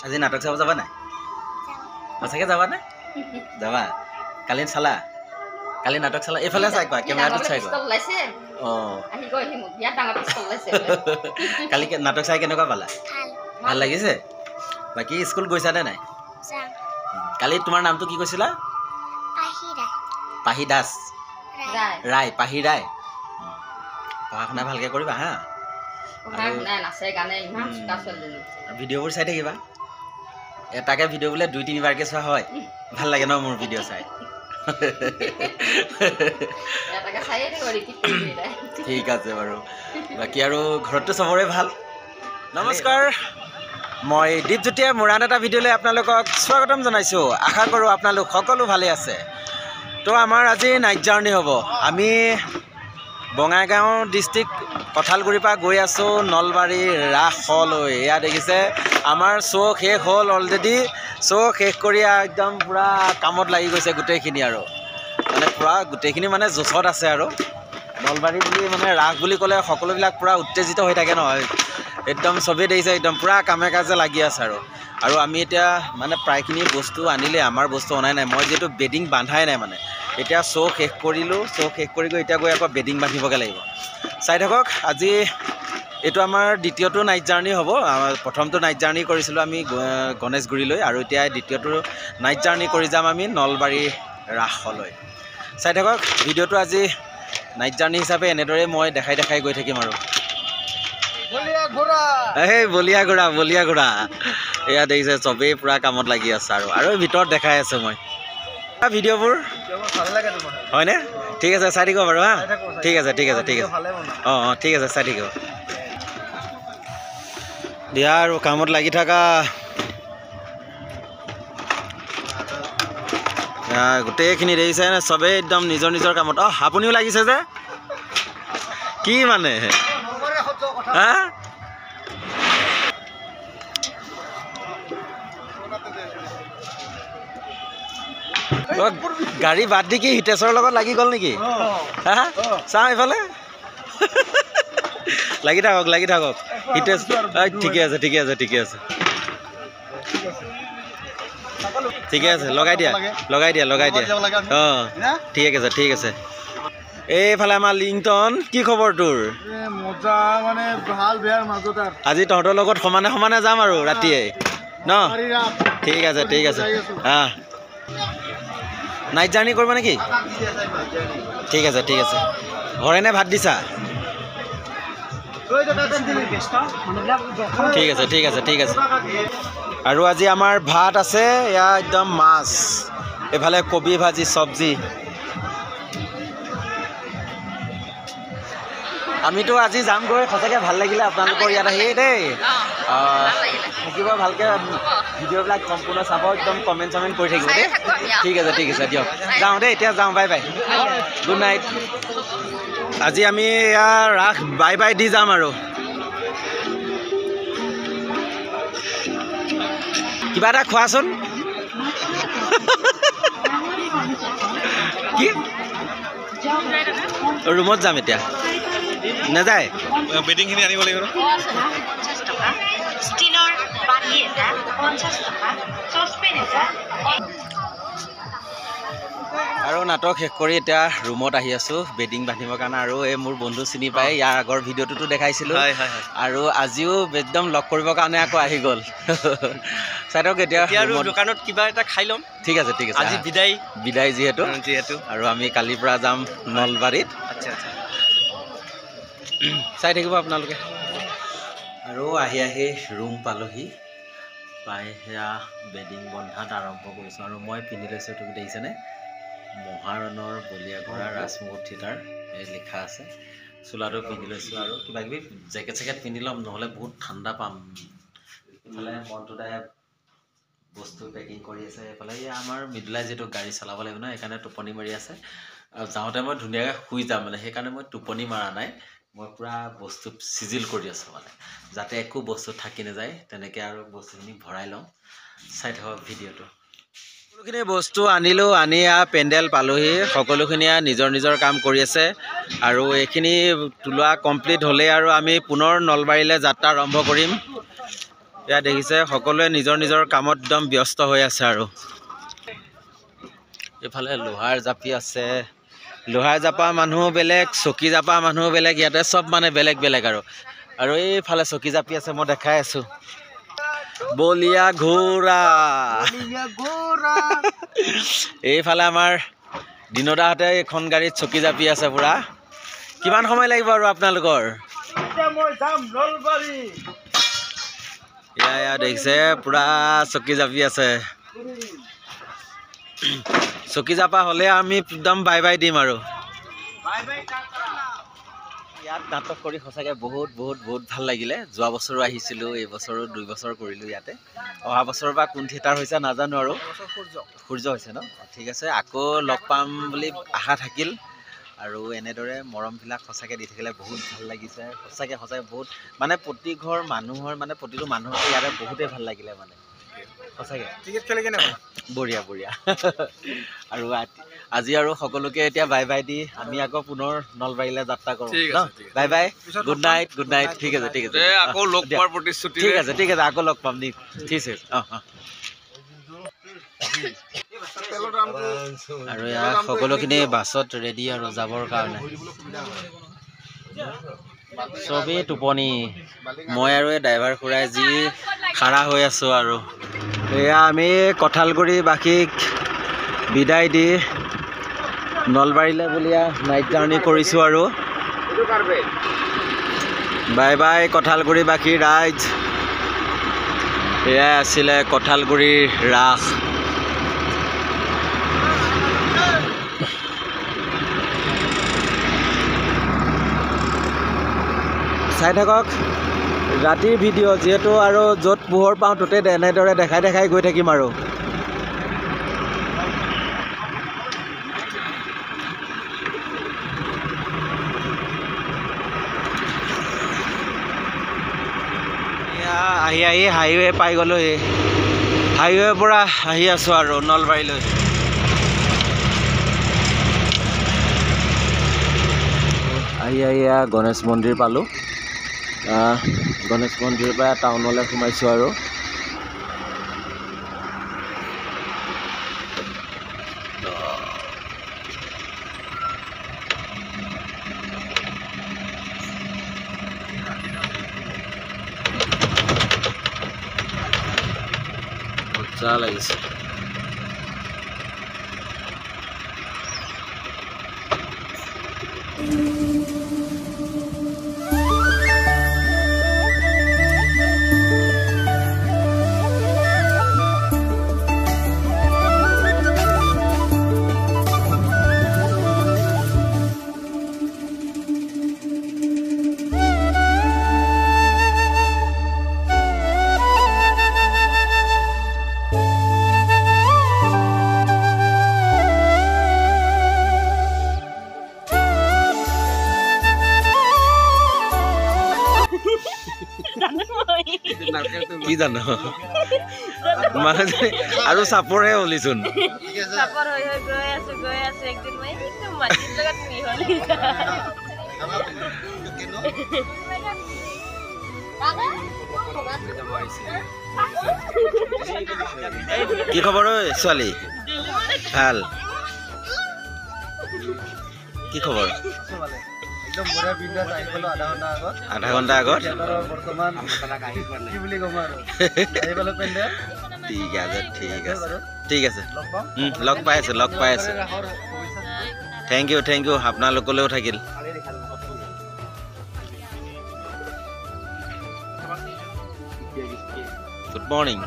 আজি নাটক চাব যাবা নাই? সঁচাকৈ যাবা নে? যাবা। কালি চালা? কালি নাটক চালা? এইফালে চাই কোৱা, কেমেৰাটোত চাই কোৱা। অঁ কালি নাটক চাই কেনেকুৱা পালা? ভাল লাগিছে? বাকী স্কুল গৈছানে নাই? কালি তোমাৰ নামটো কি কৈছিলা? পাহি দাস ৰায়। পাহি ৰায়। পঢ়া শুনা ভালকৈ কৰিবা হা। ভিডিঅ'বোৰ চাই থাকিবা। এটাকে ভিডিঅ' বোলে 2-3বাৰকৈ চোৱা হয়? ভাল লাগে ন মোৰ ভিডিঅ' চাই। ঠিক আছে বাৰু। বাকী আৰু ঘৰততো চবৰে ভাল? নমস্কাৰ, মই দীপজ্যোতিয়ে মোৰ আন এটা ভিডিঅ'লৈ আপোনালোকক স্বাগতম জনাইছোঁ। আশা কৰোঁ আপোনালোক সকলো ভালে আছে। তো আমাৰ আজি নাইট জাৰ্ণি হ'ব। আমি বঙাইগাঁও ডিষ্ট্ৰিক্ট কঁঠালগুৰিৰ পৰা গৈ আছোঁ নলবাৰী ৰাসলৈ। এয়া দেখিছে আমাৰ শ্ব' শেষ হ'ল অলৰেডি। শ্ব' শেষ কৰি একদম পূৰা কামত লাগি গৈছে গোটেইখিনি আৰু মানে পূৰা গোটেইখিনি মানে জোচত আছে আৰু নলবাৰী বুলি মানে ৰাস বুলি ক'লে সকলোবিলাক পূৰা উত্তেজিত হৈ থাকে নহয়। একদম চবেই দেখিছে একদম পূৰা কামে কাজে লাগি আছে আৰু আমি এতিয়া মানে প্ৰায়খিনি বস্তু আনিলে, আমাৰ বস্তু অনাই নাই। মই যিহেতু বেডিং বান্ধাই নাই মানে এতিয়া শ্ব' শেষ কৰিলোঁ। শ্ব' শেষ কৰি গৈ এতিয়া গৈ আকৌ বেডিং বান্ধিবগৈ লাগিব। চাই থাকক। আজি এইটো আমাৰ দ্বিতীয়টো নাইট জাৰ্ণি হ'ব। প্ৰথমটো নাইট জাৰ্ণি কৰিছিলোঁ আমি গণেশগুৰিলৈ, আৰু এতিয়া দ্বিতীয়টো নাইট জাৰ্ণি কৰি যাম আমি নলবাৰী ৰাসলৈ। চাই থাকক ভিডিঅ'টো। আজি নাইট জাৰ্ণি হিচাপে এনেদৰে মই দেখাই গৈ থাকিম আৰু এই বলিয়া ঘোঁৰা এয়া দেখিছে চবেই পূৰা কামত লাগি আছে আৰু ভিতৰত দেখাই আছোঁ মই ভিডিঅ'বোৰ। হয়নে? ঠিক আছে, চাই থাকিব বাৰু হা। ঠিক আছে অঁ ঠিক আছে, চাই থাকিব দিয়া আৰু কামত লাগি থাকা। গোটেইখিনি দেখিছে চবেই একদম নিজৰ কামত। আপুনিও লাগিছে যে কি মানে হা? গাড়ী বাদ দি কি হিতেশৰ লগত লাগি গ'ল নেকি? হা চাওঁ এইফালে লাগি থাকক হিতেশ। ঠিকে আছে লগাই দিয়া অঁ ঠিক আছে। এইফালে আমাৰ লিংটন, কি খবৰ তোৰ? আজি তহঁতৰ লগত সমানে যাম আৰু ৰাতিয়ে ন? ঠিক আছে নাইট জাৰ্ণি কৰিব নেকি? ঠিক আছে ঘৰেনে ভাত দিছা? ঠিক আছে আৰু আজি আমাৰ ভাত আছে এয়া একদম মাছ, এইফালে কবি ভাজি চব্জি। আমিতো আজি যামগৈ। সঁচাকৈ ভাল লাগিলে আপোনালোকৰ ইয়াত আহি দেই। থাকিব ভালকৈ, ভিডিঅ'বিলাক সম্পূৰ্ণ চাব, একদম কমেণ্ট কৰি থাকিব দেই। ঠিক আছে দিয়ক, যাওঁ দেই, এতিয়া যাওঁ। Bye good night. আজি আমি এয়া ৰাস বাই দি যাম আৰু কিবা এটা খোৱাচোন। কি ৰুমত যাম এতিয়া? নাযায়? বেডিংখিনি আনিব লাগিব। আৰু নাটক শেষ কৰি এতিয়া ৰুমত আহি আছোঁ বেডিং বান্ধিবৰ কাৰণে। আৰু এই মোৰ বন্ধু চিনি পাই, ইয়াৰ আগৰ ভিডিঅ'টোতো দেখাইছিলোঁ আৰু আজিও একদম লগ কৰিবৰ কাৰণে আকৌ আহি গ'ল। চাই থাকক এতিয়া দোকানত কিবা এটা খাই ল'ম। ঠিক আছে আজি বিদায় যিহেতু আৰু আমি কালিৰ পৰা যাম নলবাৰীত। চাই থাকিব আপোনালোকে। আৰু আহি ৰুম পালোহি, পাই সেয়া বেডিং বন্ধাত আৰম্ভ কৰিছোঁ। আৰু মই পিন্ধি লৈছোঁ, তুমি দেখিছেনে? মহাৰণৰ বলিয়া ঘোঁৰা ৰাজমুকুট থিয়েটাৰ এই লিখা আছে। চোলাটো পিন্ধি লৈছোঁ আৰু কিবাকিবি জেকেট পিন্ধি ল'ম, নহ'লে বহুত ঠাণ্ডা পাম। এইফালে মনটোদাই বস্তু পেকিং কৰি আছে। এইফালে আমাৰ মৃদুলাই যিহেতু গাড়ী চলাব লাগিব ন, সেইকাৰণে টোপনি মাৰি আছে। আৰু যাওঁতে মই ধুনীয়াকৈ শুই যাম মানে, সেইকাৰণে মই টোপনি মৰা নাই। মই পূৰা বস্তু চিজিল কৰি আছোঁ মানে, যাতে একো বস্তু থাকি নাযায়। তেনেকৈ আৰু বস্তুখিনি ভৰাই লওঁ। চাই থাকক ভিডিঅ'টো। সকলোখিনি বস্তু আনিলোঁ, আনি পেণ্ডেল পালোহি। সকলোখিনিয়ে নিজৰ কাম কৰি আছে আৰু এইখিনি তোলোৱা কমপ্লিট হ'লেই আৰু আমি পুনৰ নলবাৰীলৈ যাত্ৰা আৰম্ভ কৰিম। এয়া দেখিছে সকলোৱে নিজৰ নিজৰ কামত একদম ব্যস্ত হৈ আছে আৰু এইফালে লোহাৰ জাপি আছে লোহাৰ জাপা মানুহ বেলেগ চকী জাপা মানুহ বেলেগ ইয়াতে সব মানে বেলেগ বেলেগ আৰু এইফালে চকী জাপি আছে মই দেখাই আছো বলিয়া ঘোঁৰা এইফালে আমাৰ দিনদাহঁতে এখন গাড়ীত চকী জাপি আছে পুৰা কিমান সময় লাগিব আৰু আপোনালোকৰ এয়া দেখিছে পুৰা চকী জাপি আছে চকী জাপা হ'লে আমি একদম বাই বাই দিম আৰু ইয়াত নাটক কৰি সঁচাকৈ বহুত বহুত বহুত ভাল লাগিলে যোৱা বছৰো আহিছিলোঁ এই বছৰো 2 বছৰ কৰিলোঁ ইয়াতে অহা বছৰৰ পৰা কোন থিয়েটাৰ হৈছে নাজানো আৰু সূৰ্য হৈছে ন ঠিক আছে আকৌ লগ পাম বুলি আশা থাকিল আৰু এনেদৰে মৰমবিলাক সঁচাকৈ দি থাকিলে বহুত ভাল লাগিছে সঁচাকৈ বহুত মানে প্ৰতি ঘৰ মানুহৰ মানে প্ৰতিটো মানুহৰ ইয়াতে বহুতেই ভাল লাগিলে মানে সঁচাকৈ টিকেট খেলে কেনে বঢ়িয়া আৰু আজি আৰু সকলোকে এতিয়া বাই বাই দি আমি আকৌ পুনৰ নলবাৰীলৈ যাত্ৰা কৰোঁ বাই বাই গুড নাইট ঠিক আছে আকৌ লগ পোৱাৰ প্ৰতিশ্ৰুতি ঠিক আছে আকৌ লগ পাম ঠিক আছে আৰু ইয়াত সকলোখিনি বাছত ৰেডি আৰু যাবৰ কাৰণে চবেই টোপনি মই আৰু এই ড্ৰাইভাৰ খুৰাই যি খাৰা হৈ আছোঁ আৰু এয়া আমি কঁঠালগুৰি বাসীক বিদায় দি নলবাৰীলৈ বুলিয়া নাইট জাৰ্ণি কৰিছোঁ আৰু বাই বাই কঁঠালগুৰি বাসী ৰাইজ এয়াই আছিলে কঁঠালগুৰিৰ ৰাস চাই থাকক ৰাতিৰ ভিডিঅ' যিহেতু আৰু য'ত পোহৰ পাওঁ ত'তে এনেদৰে দেখাই গৈ থাকিম আৰু আহি হাইৱে পাই গ'লোহি হাইৱেৰ পৰা আহি আছোঁ আৰু নলবাৰীলৈ আহি গণেশ মন্দিৰ পালোঁ গণেশ মন্দিৰৰ পৰা টাউনলৈ সোমাইছোঁ আৰু মজা লাগিছে কি জানো মানে আৰু চাপৰহে হলিচোন কি খবৰ ঐ ছোৱালী ভাল কি খবৰ আধা ঘণ্টা আগত ঠিক আছে লগ পাই আছো থেংক ইউ আপোনালোকলৈও থাকিল গুড মৰ্ণিং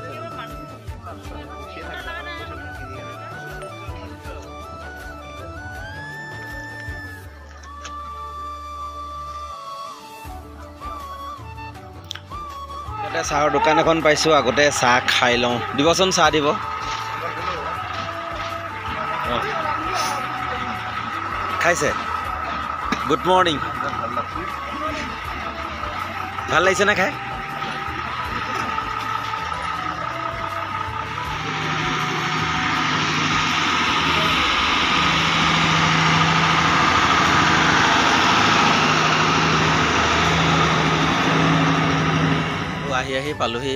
চাহৰ দোকান এখন পাইছোঁ আগতে চাহ খাই লওঁ দিবচোন চাহ দিব খাইছে গুড মৰ্ণিং ভাল লাগিছে নে খাই আহি পালোহি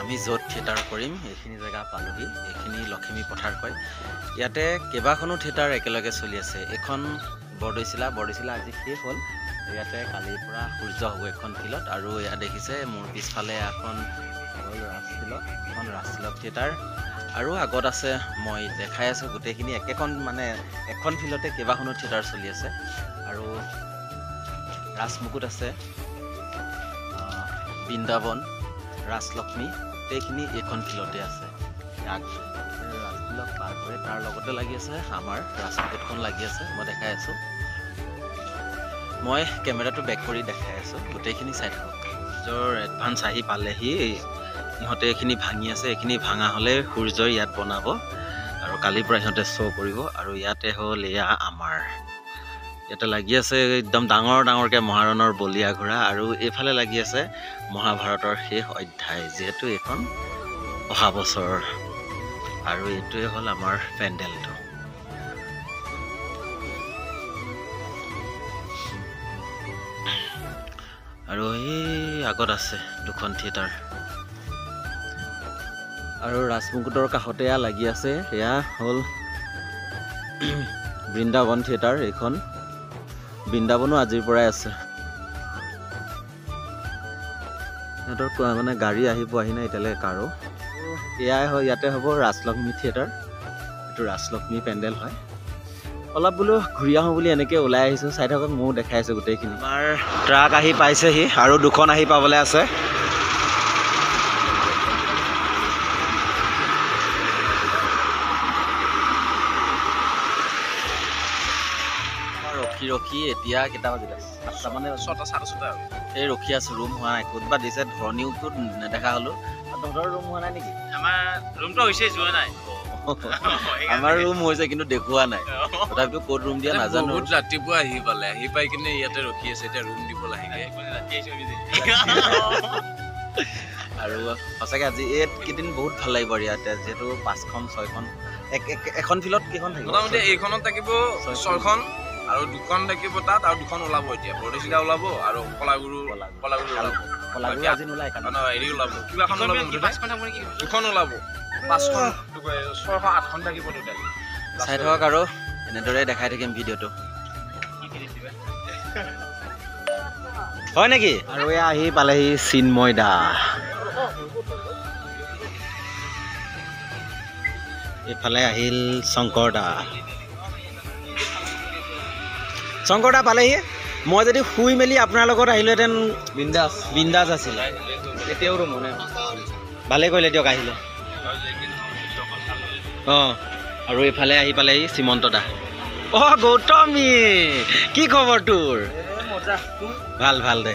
আমি য'ত থিয়েটাৰ কৰিম এইখিনি জেগা পালোহি এইখিনি লখিমী পথাৰ কয় ইয়াতে কেইবাখনো থিয়েটাৰ একেলগে চলি আছে এখন বৰদৈচিলা আজি শেষ হ'ল ইয়াতে কালিৰ পৰা সূৰ্য হ'ব এখন ফিল্ডত আৰু ইয়াত দেখিছে মোৰ পিছফালে এখন হ'ল ৰাজতিলক থিয়েটাৰ আৰু আগত আছে মই দেখাই আছোঁ গোটেইখিনি এখন ফিল্ডতে কেইবাখনো থিয়েটাৰ চলি আছে আৰু ৰাজমুকুট আছে বৃন্দাবন ৰাজলক্ষ্মী গোটেইখিনি এইখন ফিল্ডতে আছে ৰাজতিলক পাৰ হৈ তাৰ লগতে লাগি আছে আমাৰ ৰাজমুকুটখন লাগি আছে মই দেখাই আছোঁ মই কেমেৰাটো বেক কৰি দেখাই আছোঁ গোটেইখিনি চাই থাকক সূৰ্যৰ এডভান্স আহি পালেহি ইহঁতে এইখিনি ভাঙি আছে এইখিনি ভাঙা হ'লে সূৰ্যই ইয়াত বনাব আৰু কালিৰ পৰা ইহঁতে শ্ব' কৰিব আৰু ইয়াতে হ'ল এয়া আমাৰ ইয়াতে লাগি আছে একদম ডাঙৰকৈ মহাৰণৰ বলীয়া ঘোঁৰা আৰু এইফালে লাগি আছে মহাভাৰতৰ শেষ অধ্যায় যিহেতু এইখন অহা বছৰ আৰু এইটোৱে হ'ল আমাৰ পেণ্ডেলটো আৰু এই আগত আছে দুখন থিয়েটাৰ আৰু ৰাজমুকুটৰ কাষতে লাগি আছে এয়া হ'ল বৃন্দাবন থিয়েটাৰ এইখন বৃন্দাবনো আজিৰ পৰাই আছে সিহঁতৰ গাড়ী আহি পোৱাহি নাই এতিয়ালৈকে কাৰো এয়াই হয় ইয়াতে হ'ব ৰাজলক্ষ্মী থিয়েটাৰ এইটো ৰাজলক্ষ্মী পেণ্ডেল হয় অলপ বোলো ঘূৰি আহোঁ বুলি এনেকৈ ওলাই আহিছোঁ চাই থাকক ময়ো দেখাই আছোঁ গোটেইখিনি আমাৰ ট্ৰাক আহি পাইছেহি আৰু দুখন আহি পাবলৈ আছে ৰখি এতিয়া কেইটা বাজিলে 7টা মানে 6টা 6:30 আৰু এই ৰখি আছোঁ ৰুম হোৱা নাই ক'তবা দিছে ধৰণীওতো নেদেখা হ'লো তহঁতৰ ৰুম হোৱা নাই নেকি আমাৰ ৰুমটো হৈছে যোৱা নাই আমাৰ ৰুম হৈছে কিন্তু দেখুওৱা নাই তথাপিও ক'ত ৰুম দিয়া নাজানো বহুত ৰাতিপুৱা আহি পাই কিনে ইয়াতে ৰখি আছে এতিয়া ৰুম দিব লাগে আৰু সঁচাকৈ আজি এইকেইদিন বহুত ভাল লাগিব আৰু ইয়াতে যিহেতু 5খন 6খন এখন ফিল্ডত কেইখন থাকিব মোটামুটি এইখনত থাকিব 6খন আৰু দুখন থাকিব তাত আৰু দুখন ওলাব এতিয়া বৰদৈচিলা ওলাব আৰু কলাগুৰু আজি নোলায় হেৰি ওলাব কিবাখন ওলাব দুখন ওলাব 5খন 6খন 8খন থাকিব টোটেল চাই থাকক আৰু এনেদৰে দেখাই থাকিম ভিডিঅ'টো হয় নেকি আৰু এয়া আহি পালেহি চিন্ময় দা এইফালে আহিল শংকৰ দা পালেহি মই যদি শুই মেলি আপোনাৰ লগত আহিলোহেঁতেন বিন্দাছ আছিলে এতিয়াও ৰুম মানে ভালেই কৰিলে দিয়ক আহিলে অঁ আৰু এইফালে আহি পালেহি শ্ৰীমন্ত দা গৌতমী কি খবৰ তোৰ ভাল দে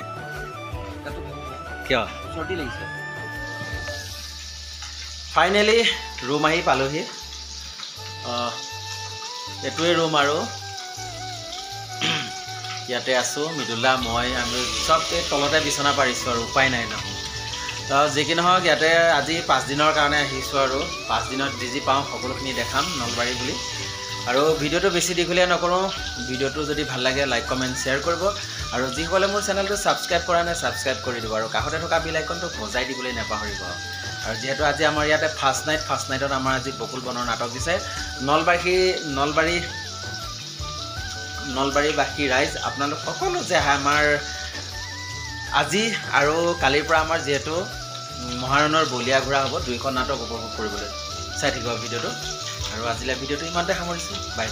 কিয় চৰ্দি লাগিছে ফাইনেলি ৰুম আহি পালোহি এইটোৱে ৰুম আৰু ইয়াতে আছোঁ মৃদুলা মই আমি চব এই তলতে বিচনা পাৰিছোঁ আৰু উপায় নাই ন যি কি নহওক ইয়াতে আজি 5 দিনৰ কাৰণে আহিছোঁ আৰু 5 দিনত যি পাওঁ সকলোখিনি দেখাম নলবাৰী বুলি আৰু ভিডিঅ'টো বেছি দীঘলীয়া নকৰোঁ ভিডিঅ'টো যদি ভাল লাগে লাইক কমেণ্ট শ্বেয়াৰ কৰিব আৰু যিসকলে মোৰ চেনেলটো ছাবস্ক্ৰাইব কৰা নাই ছাবস্ক্ৰাইব কৰি দিব আৰু কাষতে থকা বেল আইকনটো বজাই দিবলৈ নাপাহৰিব আৰু যিহেতু আজি আমাৰ ইয়াতে ফাৰ্ষ্ট নাইটত আমাৰ আজি বকুল বনৰ নাটক দিছে নলবাৰীবাসী ৰাইজ আপোনালোক সকলো যে আমাৰ আজি আৰু কালিৰ পৰা আমাৰ যিহেতু মহাৰণৰ বলীয়া ঘোঁৰা হ'ব 2খন নাটক উপভোগ কৰিবলৈ চাই থাকিব ভিডিঅ'টো আৰু আজিলৈ ভিডিঅ'টো ইমানতে সামৰিছোঁ বাই